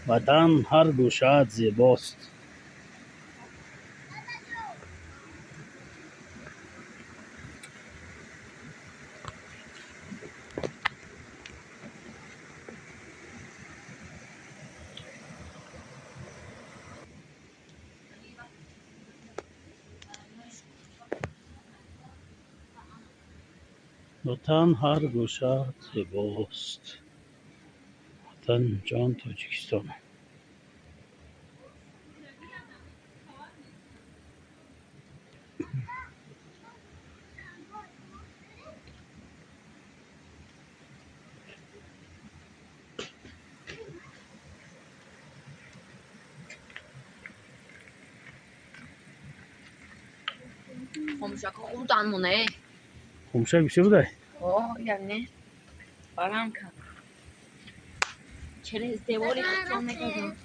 وطن هر گوشه‌ات زیباست. وطن هر گوشه‌ات زیباست. وطن جان تاجیکستان. خمسک خوردن مونه خمشک بشه بوده. یعنی برام کن چرا ازدوالی خودم نکردم